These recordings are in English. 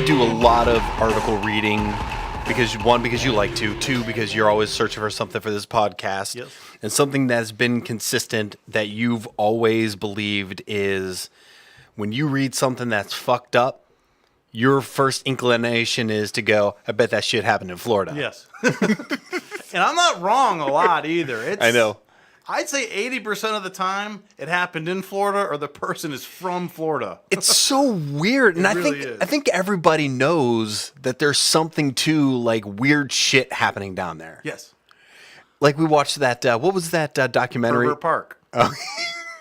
do a lot of article reading because one, because you like to, two, because you're always searching for something for this podcast. Yes. And something that's been consistent that you've always believed is when you read something that's fucked up, your first inclination is to go, I bet that shit happened in Florida. Yes. And I'm not wrong a lot either. I know. I'd say 80% of the time it happened in Florida or the person is from Florida. It's so weird. And really I think everybody knows that there's something to like weird shit happening down there. Yes. Like we watched that, what was that documentary? Pervert Park. Oh.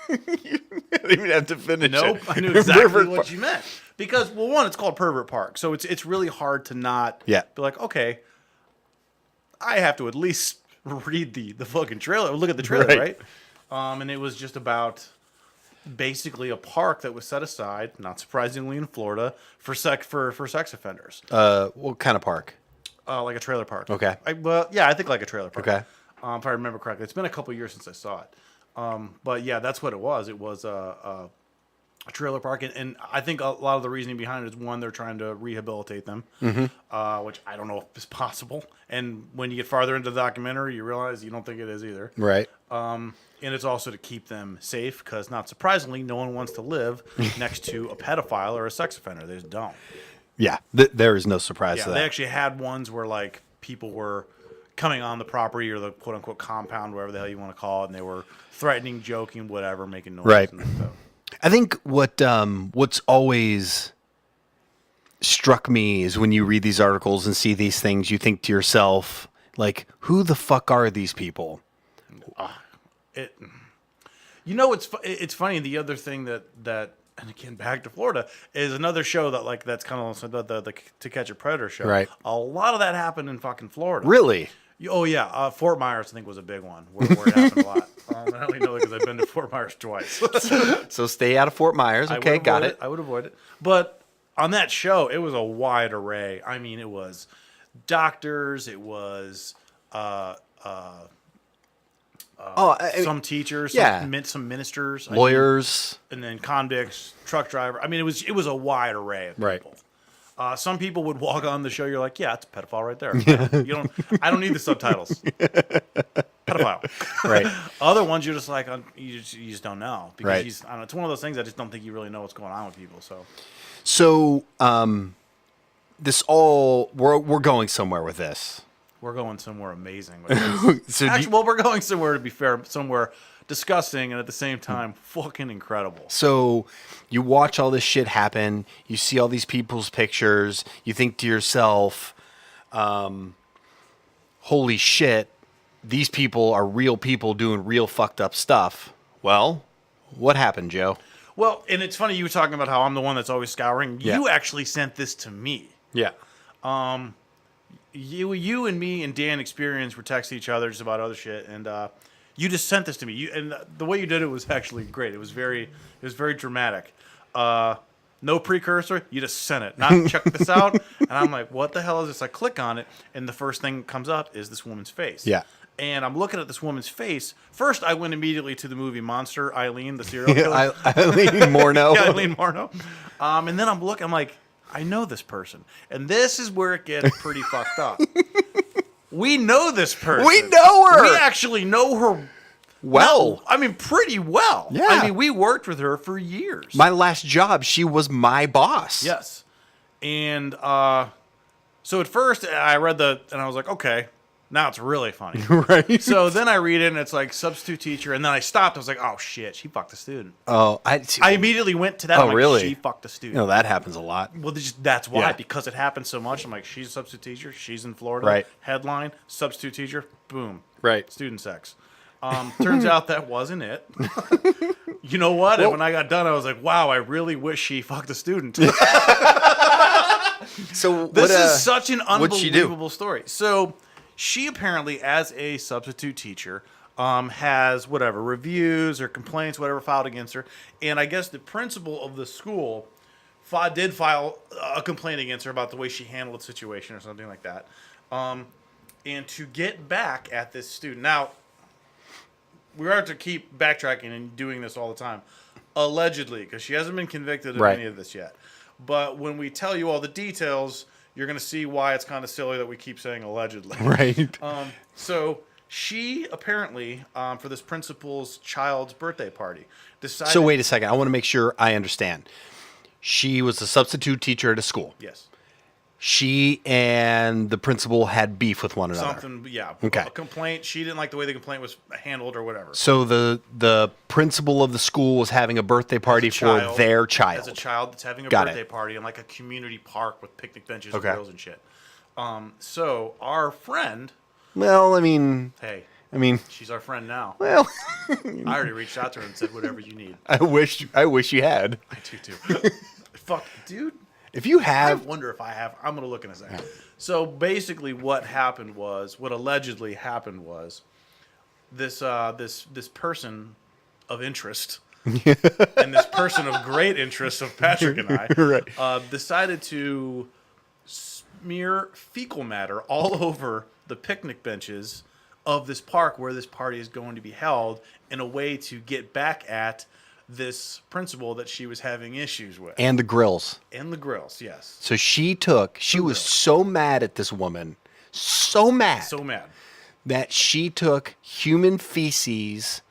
You didn't even have to finish Nope. it. I knew exactly Pervert what you meant. Because, well, one, it's called Pervert Park. So it's really hard to not be like, okay, I have to at least read the fucking trailer. Look at the trailer, right? And it was just about basically a park that was set aside, not surprisingly in Florida, for sex offenders. What kind of park? Like a trailer park. Okay. I think like a trailer park. Okay. If I remember correctly. It's been a couple years since I saw it. But yeah, that's what it was. It was a trailer park, and I think a lot of the reasoning behind it is, one, they're trying to rehabilitate them, which I don't know if is possible. And when you get farther into the documentary, you realize you don't think it is either. Right. And it's also to keep them safe, because not surprisingly, no one wants to live next to a pedophile or a sex offender. They just don't. Yeah, there is no surprise to that. They actually had ones where like people were coming on the property or the quote unquote compound, whatever the hell you want to call it, and they were threatening, joking, whatever, making noise. Right. And stuff. I think what's always struck me is when you read these articles and see these things, you think to yourself, like, who the fuck are these people? It's funny. The other thing that and again back to Florida is another show that's kind of the To Catch a Predator show. Right. A lot of that happened in fucking Florida. Really? Oh yeah, Fort Myers I think was a big one where it happened a lot. I only know it because I've been to Fort Myers twice. So stay out of Fort Myers. Okay, got it. I would avoid it. But on that show, it was a wide array. I mean, it was doctors, it was some teachers, some ministers, lawyers, and then convicts, truck driver. I mean, it was a wide array of people. Some people would walk on the show. You're like, yeah, it's a pedophile right there. I don't need the subtitles. Pedophile. Right. Other ones you're just like, you just don't know because I don't know, it's one of those things. I just don't think you really know what's going on with people. So this all we're going somewhere with this. We're going somewhere amazing with this. We're going somewhere, to be fair, somewhere disgusting and at the same time fucking incredible. So you watch all this shit happen, you see all these people's pictures, you think to yourself, holy shit, these people are real people doing real fucked up stuff. Well, what happened, Joe? Well, and it's funny you were talking about how I'm the one that's always scouring. Yeah. You actually sent this to me. Yeah. You and me and Dan Experience were texting each other just about other shit, and you just sent this to me. And the way you did it was actually great. It was very dramatic. No precursor. You just sent it. Not check this out. And I'm like, what the hell is this? I click on it, and the first thing that comes up is this woman's face. Yeah. And I'm looking at this woman's face. First, I went immediately to the movie Monster, Eileen, the serial killer. Eileen Morno. Yeah, Eileen Morno. And then I'm like, I know this person. And this is where it gets pretty fucked up. We know this person. We know her. We actually know her well. I mean, pretty well. Yeah. I mean, we worked with her for years. My last job, she was my boss. Yes. And so at first, I read and I was like, okay. Now it's really funny. Right. So then I read it, and it's like substitute teacher, and then I stopped. I was like, oh, shit, she fucked a student. Oh, I immediately went to that. Oh, really? She fucked a student. You know, that happens a lot. Well, that's why, because it happens so much. I'm like, she's a substitute teacher. She's in Florida. Right. Headline, substitute teacher, boom. Right. Student sex. Turns out that wasn't it. You know what? Well, and when I got done, I was like, wow, I really wish she fucked a student. So this is such an unbelievable story. So she apparently, as a substitute teacher, has whatever reviews or complaints, whatever, filed against her. And I guess the principal of the school did file a complaint against her about the way she handled the situation or something like that. And to get back at this student. Now, we have to keep backtracking and doing this all the time. Allegedly, because she hasn't been convicted of any of this yet. But when we tell you all the details, you're going to see why it's kind of silly that we keep saying allegedly. Right. So she apparently, for this principal's child's birthday party, decided... So wait a second. I want to make sure I understand. She was a substitute teacher at a school. Yes. She and the principal had beef with one another. Something, yeah. Okay. A complaint. She didn't like the way the complaint was handled or whatever. So the principal of the school was having a birthday party for their child. As a child that's having a birthday party in like a community park with picnic benches and grills and shit. So our friend... Well, I mean... Hey. She's our friend now. Well... I already reached out to her and said, whatever you need. I wish you had. I do too. Fuck, dude. If you have... I wonder if I have. I'm going to look in a second. So basically what allegedly happened was this person of interest and this person of great interest of Patrick and I right. Decided to smear fecal matter all over the picnic benches of this park where this party is going to be held in a way to get back at this principal that she was having issues with. And the grills. And the grills, yes. So she was so mad at this woman, so mad, that she took human feces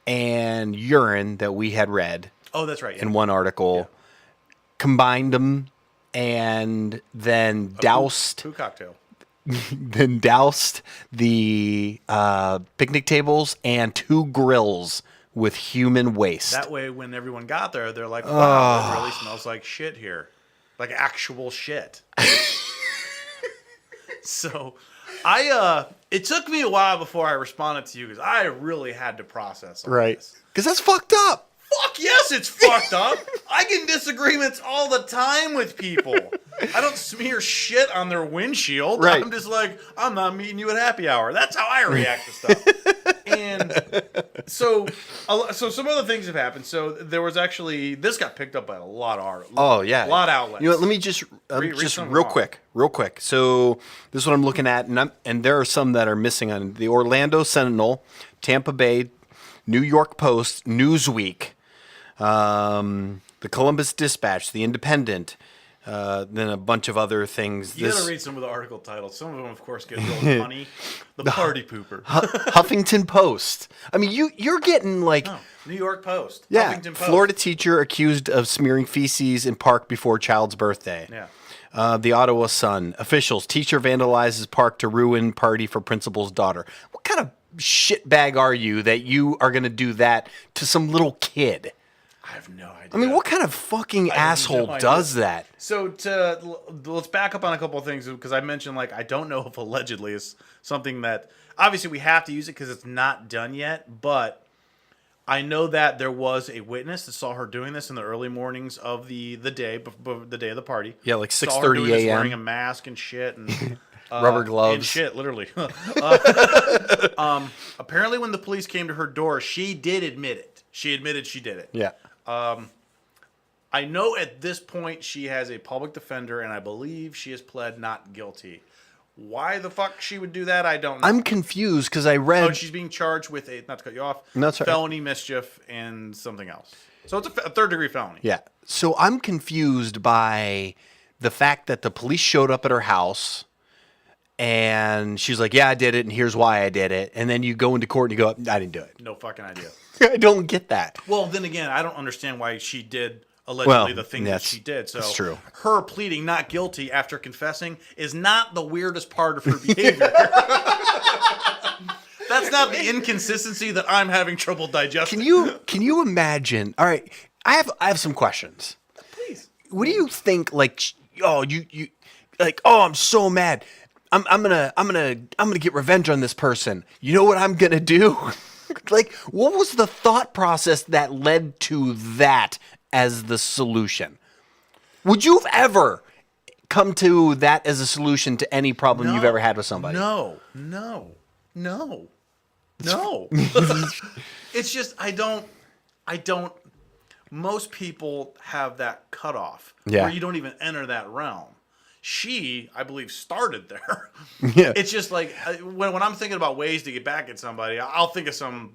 and urine that we had read. Oh, that's right. Yeah. In one article, combined them, and then doused... Poo cocktail. Then doused the picnic tables and 2 grills with human waste. That way, when everyone got there, they're like, wow, it really smells like shit here. Like actual shit. So, it took me a while before I responded to you because I really had to process all this. Because that's fucked up. Fuck yes, it's fucked up. I get in disagreements all the time with people. I don't smear shit on their windshield. Right. I'm just like, I'm not meeting you at happy hour. That's how I react to stuff. And so some other things have happened. So there was actually, this got picked up by a lot of artists. Oh, yeah. A lot of outlets. You know what, let me just real quick. So this is what I'm looking at, and there are some that are missing on the Orlando Sentinel, Tampa Bay, New York Post, Newsweek, the Columbus Dispatch, the Independent, then a bunch of other things. You gotta read some of the article titles. Some of them, of course, get real funny. The Party Pooper. Huffington Post. I mean, you're getting like... Oh, New York Post. Yeah, Huffington Post. Florida teacher accused of smearing feces in park before child's birthday. Yeah. The Ottawa Sun. Officials. Teacher vandalizes park to ruin party for principal's daughter. What kind of shitbag are you that you are going to do that to some little kid? I have no idea. I mean, what kind of fucking asshole does that? So let's back up on a couple of things because I mentioned, like, I don't know if allegedly is something that obviously we have to use it because it's not done yet, but I know that there was a witness that saw her doing this in the early mornings of the day of the party. Yeah, like 6:30 a.m. wearing a mask and shit and rubber gloves and shit, literally. Apparently, when the police came to her door, she did admit it. She admitted she did it. Yeah. I know at this point she has a public defender, and I believe she has pled not guilty. Why the fuck she would do that, I don't know. I'm confused because I read... Oh, she's being charged with not to cut you off, felony, mischief, and something else. So it's a third-degree felony. Yeah. So I'm confused by the fact that the police showed up at her house, and she's like, yeah, I did it, and here's why I did it. And then you go into court and you go, I didn't do it. No fucking idea. I don't get that. Well, then again, I don't understand why she did allegedly the thing that she did. So that's true. Her pleading not guilty after confessing is not the weirdest part of her behavior. That's not the inconsistency that I'm having trouble digesting. Can you imagine? All right, I have some questions. Please. What do you think? Like, you like, I'm so mad. I'm gonna get revenge on this person. You know what I'm gonna do? Like, what was the thought process that led to that as the solution? Would you have ever come to that as a solution to any problem you've ever had with somebody? No. It's just, I don't, most people have that cutoff where you don't even enter that realm. She, I believe, started there. Yeah. It's just like when I'm thinking about ways to get back at somebody, I'll think of some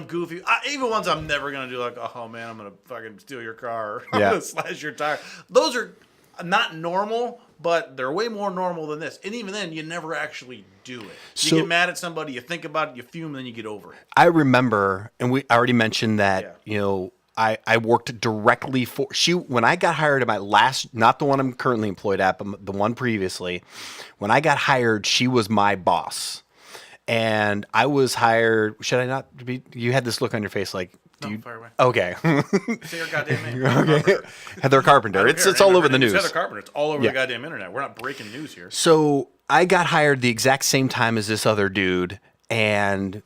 goofy, even ones I'm never gonna do. Like, oh man, I'm gonna fucking steal your car. Or I'm gonna slash your tire. Those are not normal, but they're way more normal than this. And even then, you never actually do it. You get mad at somebody, you think about it, you fume, and then you get over it. I remember, and I already mentioned that, I worked directly for when I got hired at my last, not the one I'm currently employed at, but the one previously. When I got hired, she was my boss, and I was hired. Should I not be? You had this look on your face, like, fire away. Okay. Say your goddamn name. Okay. Heather Carpenter. It's all over the news. Heather Carpenter. It's all over the goddamn internet. We're not breaking news here. So I got hired the exact same time as this other dude, and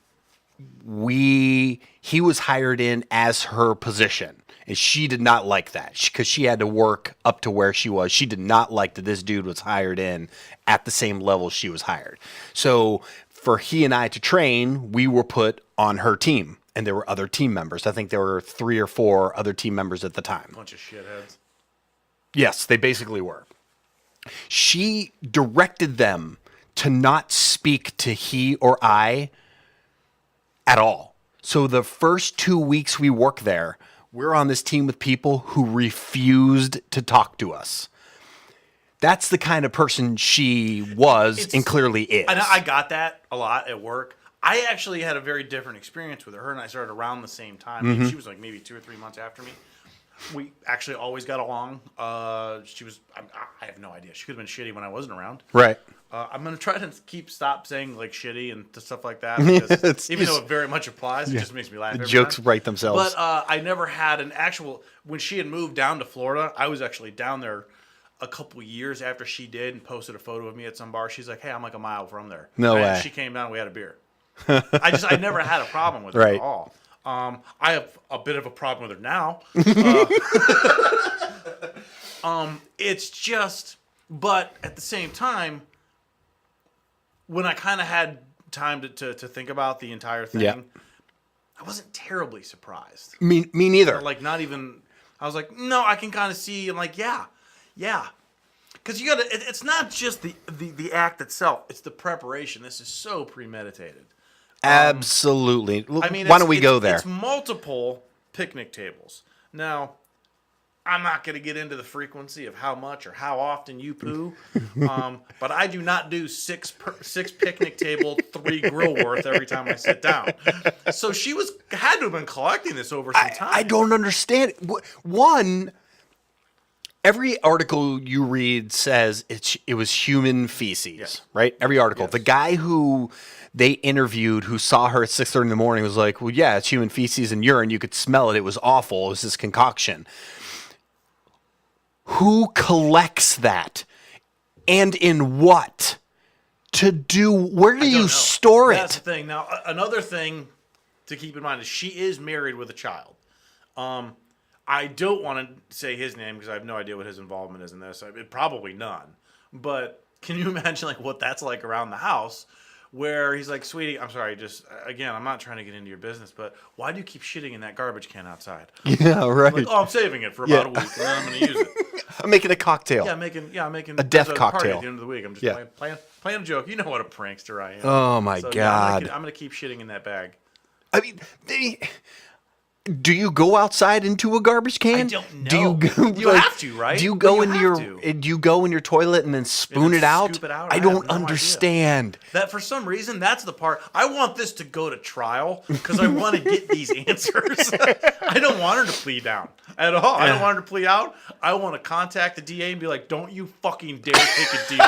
he was hired in as her position, and she did not like that because she had to work up to where she was. She did not like that this dude was hired in at the same level she was hired. So for he and I to train, we were put on her team, and there were other team members. I think there were 3 or 4 other team members at the time. Bunch of shitheads. Yes, they basically were. She directed them to not speak to he or I at all. So the first 2 weeks we worked there, we're on this team with people who refused to talk to us. That's the kind of person she was and clearly is. And I got that a lot at work. I actually had a very different experience with her, and I started around the same time. Mm-hmm. She was like maybe 2 or 3 months after me. We actually always got along. She was, I have no idea. She could have been shitty when I wasn't around. Right. I'm going to try to stop saying like shitty and stuff like that. Because even though it very much applies, it just makes me laugh. The jokes write themselves. But I never had an actual, when she had moved down to Florida, I was actually down there a couple years after she did and posted a photo of me at some bar. She's like, hey, I'm like a mile from there. No way. She came down, we had a beer. I never had a problem with her at all. I have a bit of a problem with her now. It's just, but at the same time, when I kind of had time to think about the entire thing, I wasn't terribly surprised. Me neither. Like, not even, I was like, no, I can kind of see, and like, yeah. Because you gotta, it's not just the act itself, it's the preparation. This is so premeditated. Absolutely. I mean, why don't we go there? It's multiple picnic tables. Now, I'm not going to get into the frequency of how much or how often you poo, but I do not do six picnic table, 3 grill worth every time I sit down. So she had to have been collecting this over some time. I don't understand. One, every article you read says it was human feces, right? Every article. Yes. The guy who they interviewed who saw her at 6:30 in the morning was like, well, yeah, it's human feces and urine. You could smell it. It was awful. It was this concoction. Who collects that? And in what? To do, where do you store it? That's the thing. Now, another thing to keep in mind is she is married with a child. I don't want to say his name because I have no idea what his involvement is in this. Probably none. But can you imagine like what that's like around the house where he's like, sweetie, I'm sorry, just, again, I'm not trying to get into your business, but why do you keep shitting in that garbage can outside? Yeah, right. Like, I'm saving it for about a week, and then I'm going to use it. I'm making a cocktail. Yeah, I'm making a death party cocktail at the end of the week. I'm just playing a joke. You know what a prankster I am. Oh, my God. Yeah, I'm going to keep shitting in that bag. I mean, do you go outside into a garbage can? I don't know. You have to, right? Do you go in your toilet and then spoon it out? Scoop it out? I don't understand. That for some reason, that's the part. I want this to go to trial because I want to get these answers. I don't want her to plead down at all. I don't want her to plead out. I want to contact the DA and be like, don't you fucking dare take a deal.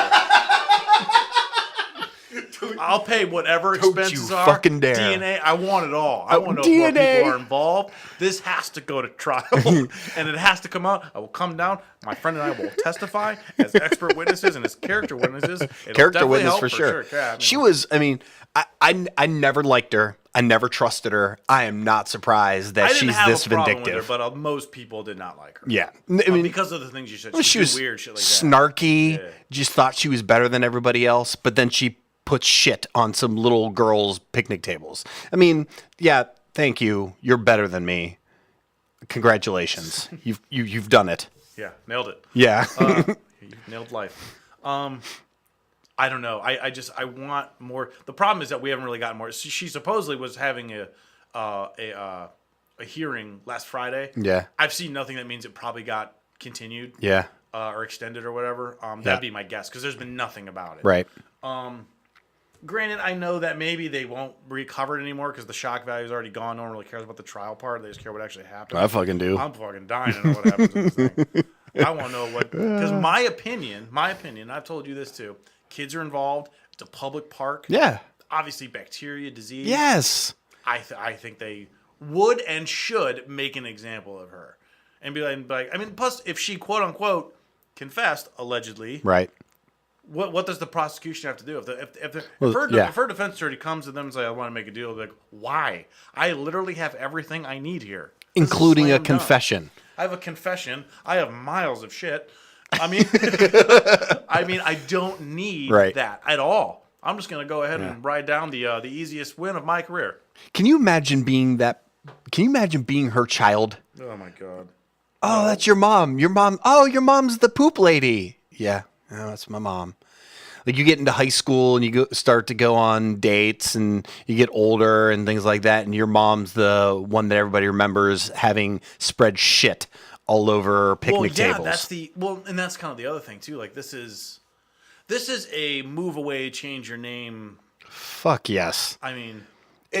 I'll pay whatever expenses are. Fucking dare. DNA, I want it all. I want to know what people are involved. This has to go to trial, and it has to come out. I will come down. My friend and I will testify as expert witnesses and as character witnesses. Character witness for sure. Yeah, she was. I mean, I never liked her. I never trusted her. I am not surprised that she's this vindictive. But most people did not like her. Yeah, I mean, because of the things you said. She was weird, shit like snarky. that. Just thought she was better than everybody else. But then she put shit on some little girls' picnic tables. I mean, yeah, thank you. You're better than me. Congratulations. You've done it. Yeah, nailed it. Yeah. You nailed life. I don't know. I want more. The problem is that we haven't really gotten more. She supposedly was having a hearing last Friday. Yeah. I've seen nothing that means it probably got continued. Yeah. Or extended or whatever. That'd be my guess because there's been nothing about it. Right. Granted, I know that maybe they won't recover it anymore because the shock value is already gone. No one really cares about the trial part. They just care what actually happened. I fucking do. I'm fucking dying to know what happens in this thing. I want to know what... Because my opinion, I've told you this too. Kids are involved. It's a public park. Yeah. Obviously, bacteria, disease. Yes. I think they would and should make an example of her. And be like, I mean, plus, if she quote-unquote confessed, allegedly... Right. What does the prosecution have to do? If her defense attorney comes to them and says, I want to make a deal, they're like, why? I literally have everything I need here. Including a confession. I have a confession. I have miles of shit. I mean, I don't need that at all. I'm just going to go ahead and ride down the easiest win of my career. Can you imagine being that? Can you imagine being her child? Oh, my God. Oh, that's your mom. Your mom. Oh, your mom's the poop lady. Yeah. Oh, that's my mom. Like you get into high school and you start to go on dates and you get older and things like that. And your mom's the one that everybody remembers having spread shit all over picnic tables. And that's kind of the other thing too. Like this is a move away, change your name. Fuck yes. I mean,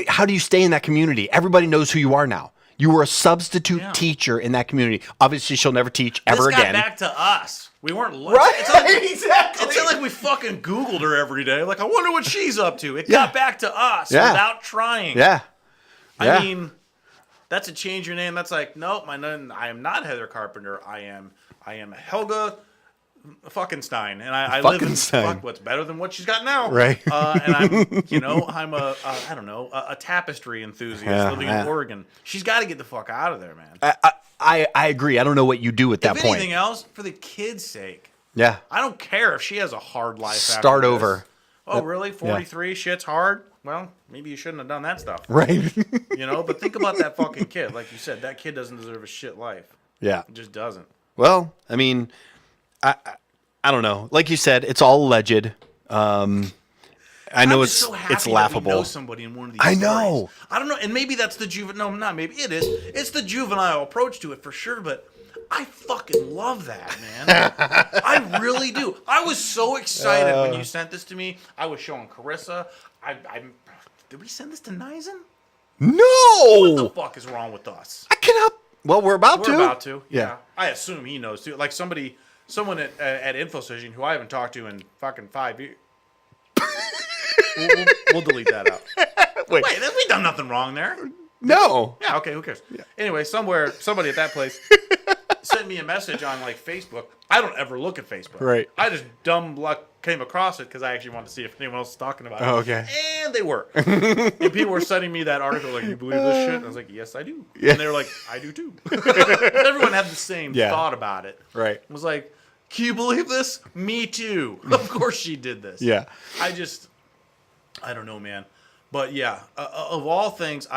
how do you stay in that community? Everybody knows who you are now. You were a substitute teacher in that community. Obviously, she'll never teach ever again. This got back to us. We weren't right. Exactly. It's not like we fucking Googled her every day. Like, I wonder what she's up to. It got back to us without trying. Yeah. I mean, that's a change your name. That's like, nope, I am not Heather Carpenter. I am Helga fucking Stein, and I live in what's better than what she's got now, right? And I'm a tapestry enthusiast living in Oregon. She's got to get the fuck out of there, man. I agree. I don't know what you do at that point. If anything else, for the kids' sake, I don't care if she has a hard life. Start over. Oh, really? 43? Shit's hard. Well, maybe you shouldn't have done that stuff, right? But think about that fucking kid. Like you said, that kid doesn't deserve a shit life. Yeah, it just doesn't. Well, I mean. I don't know. Like you said, it's all alleged. I know it's laughable. That we know somebody in one of these I stories. know. I don't know, and maybe that's the juvenile. No, not maybe it is. It's the juvenile approach to it for sure. But I fucking love that, man. I really do. I was so excited when you sent this to me. I was showing Carissa. Did we send this to Nizen? No. What the fuck is wrong with us? I cannot. Well, we're about to. We're about to. Yeah. I assume he knows too. Like someone at InfoSession who I haven't talked to in fucking 5 years. we'll delete that out. Wait, we've done nothing wrong there. No. Yeah, okay, who cares? Yeah. Anyway, somebody at that place sent me a message on like Facebook. I don't ever look at Facebook. Right. I just dumb luck came across it because I actually wanted to see if anyone else was talking about it. Oh, okay. And they were. And people were sending me that article like, you believe this shit? And I was like, yes, I do. Yeah. And they were like, I do too. Everyone had the same thought about it. Right. It was like, can you believe this? Me too. Of course she did this. Yeah. I don't know, man. But yeah, of all things,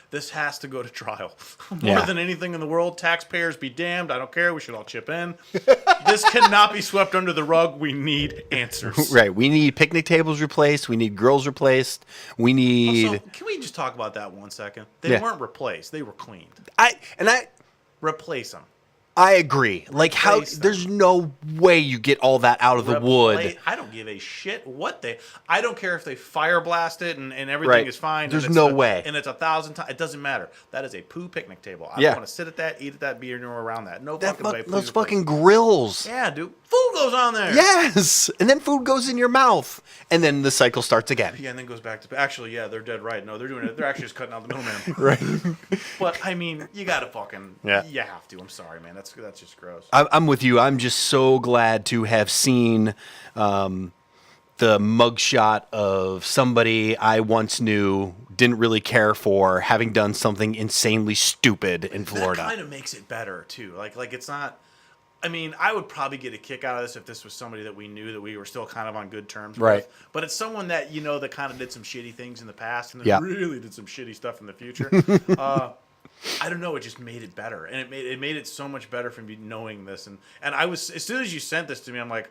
this has to go to trial. More than anything in the world, taxpayers be damned. I don't care. We should all chip in. This cannot be swept under the rug. We need answers. Right. We need picnic tables replaced. We need grills replaced. We need... Also, can we just talk about that 1 second? They weren't replaced. They were cleaned. Replace them. I agree. Like how there's no way you get all that out of the wood. I don't give a shit what I don't care if they fire blast it and everything is fine. There's no way. And it's 1,000 times. It doesn't matter. That is a poo picnic table. I don't want to sit at that, eat at that, be anywhere around that. No fucking way. Those fucking grills. Yeah, dude. Food goes on there. Yes. And then food goes in your mouth. And then the cycle starts again. Yeah, and then goes back to... Actually, yeah, they're dead right. No, they're doing it. They're actually just cutting out the middleman. Right. But, I mean, you got to fucking... Yeah. You have to. I'm sorry, man. That's just gross. I'm with you. I'm just so glad to have seen the mugshot of somebody I once knew, didn't really care for, having done something insanely stupid in Florida. That kind of makes it better, too. Like it's not... I mean, I would probably get a kick out of this if this was somebody that we knew that we were still kind of on good terms with. But it's someone that, that kind of did some shitty things in the past and then really did some shitty stuff in the future. I don't know. It just made it better. And it made it so much better from me knowing this. And I was, as soon as you sent this to me, I'm like,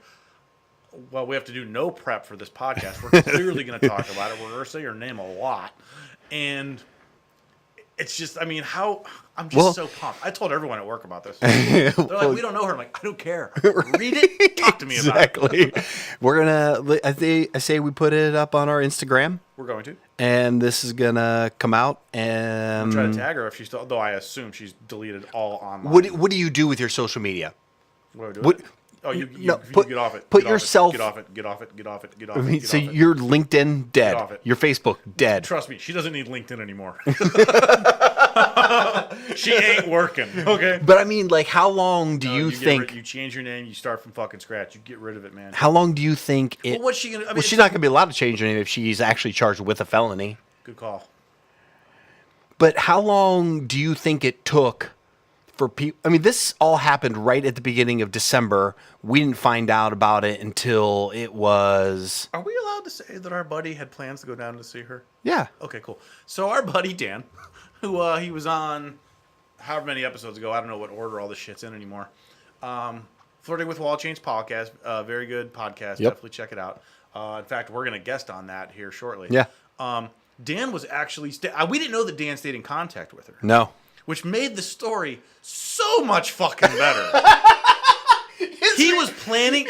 well, we have to do no prep for this podcast. We're clearly going to talk about it. We're going to say your name a lot. And it's just, I mean, I'm just so pumped. I told everyone at work about this. They're like, we don't know her. I'm like, I don't care. Read it. Talk to me about it. We're going to, I say we put it up on our Instagram. We're going to. And this is going to come out. And I'm trying to tag her if she's still, though I assume she's deleted all online. What do you do with your social media? What do I do? Oh, you get off it. Put get yourself. Get off it. Get off it. Get off it. Get off it. I mean, so your LinkedIn dead. Your Facebook dead. Trust me, she doesn't need LinkedIn anymore. She ain't working. Okay. But I mean, like, how long do you think you change your name? You start from fucking scratch. You get rid of it, man. How long do you think it? Well, what's she gonna? I mean, well, she's not gonna be allowed to change her name if she's actually charged with a felony. Good call. But how long do you think it took? For people, I mean, this all happened right at the beginning of December. We didn't find out about it until it was. Are we allowed to say that our buddy had plans to go down to see her? Yeah. Okay, cool. So our buddy Dan, who he was on, however many episodes ago, I don't know what order all this shit's in anymore. Flirting with Wall Chains podcast, very good podcast. Yep. Definitely check it out. In fact, we're gonna guest on that here shortly. Yeah. Dan was actually. We didn't know that Dan stayed in contact with her. No. Which made the story so much fucking better. He was planning.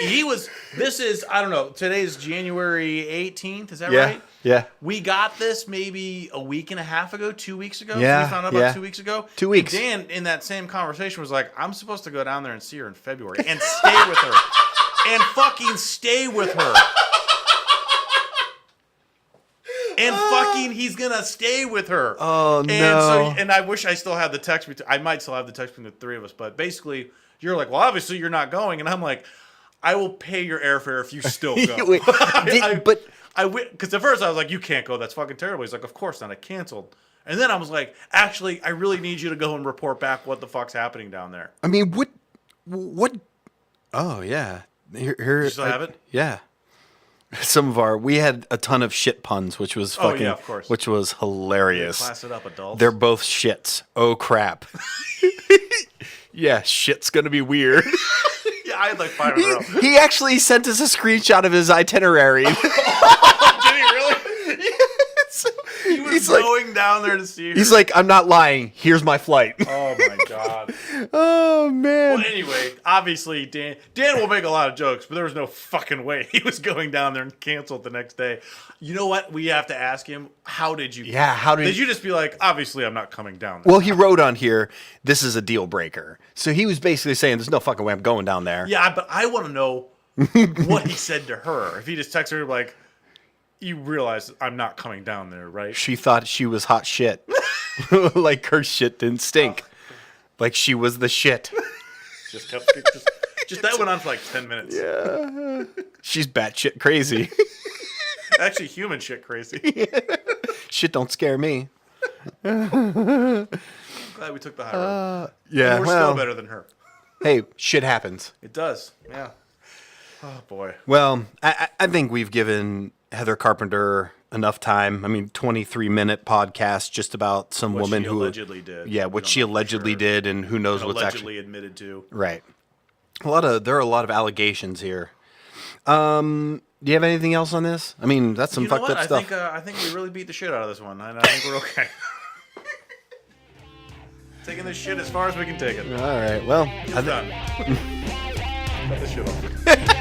This is, I don't know, today's January 18th. Is that right? Yeah. We got this maybe a week and a half ago, 2 weeks ago. Yeah. We found out about 2 weeks ago. 2 weeks. And Dan, in that same conversation, was like, I'm supposed to go down there and see her in February and stay with her. And fucking stay with her. And fucking, he's gonna stay with her. Oh, and no. And I wish I still had the text. I might still have the text between the three of us. But basically, you're like, well, obviously you're not going. And I'm like, I will pay your airfare if you still go. Because at first I was like, you can't go. That's fucking terrible. He's like, of course not. I canceled. And then I was like, actually, I really need you to go and report back what the fuck's happening down there. I mean, what? Oh, yeah. Here, You still have it? Yeah. We had a ton of shit puns, which was fucking, yeah, of course. Which was hilarious. Class it up, adults. They're both shits. Oh crap. Yeah, shit's gonna be weird. Yeah, I had like 5 in a row. He actually sent us a screenshot of his itinerary. Did he really? He was going down there to see her. He's like, I'm not lying. Here's my flight. Oh my god. Oh man. Well, anyway, obviously Dan will make a lot of jokes, but there was no fucking way he was going down there and canceled the next day. You know what? We have to ask him. How did you? Yeah. How did you just be like? Obviously, I'm not coming down there. Well, he wrote on here, this is a deal breaker. So he was basically saying, there's no fucking way I'm going down there. Yeah, but I want to know what he said to her. If he just texted her like, you realize I'm not coming down there, right? She thought she was hot shit. Like her shit didn't stink. Like she was the shit. Just that went on for like 10 minutes. Yeah. She's batshit crazy. Actually, human shit crazy. Shit don't scare me. Glad we took the high road. Yeah. And we're still better than her. Hey, shit happens. It does. Yeah. Oh, boy. Well, I think we've given Heather Carpenter enough time. I mean, 23-minute podcast just about some woman who allegedly did. Yeah, what she allegedly did, and who knows what's allegedly admitted to. Right. There are a lot of allegations here. Do you have anything else on this? I mean, that's some fucked up stuff. I think we really beat the shit out of this one, and I think we're okay. Taking this shit as far as we can take it. All right. Well, It's done. Cut this shit off.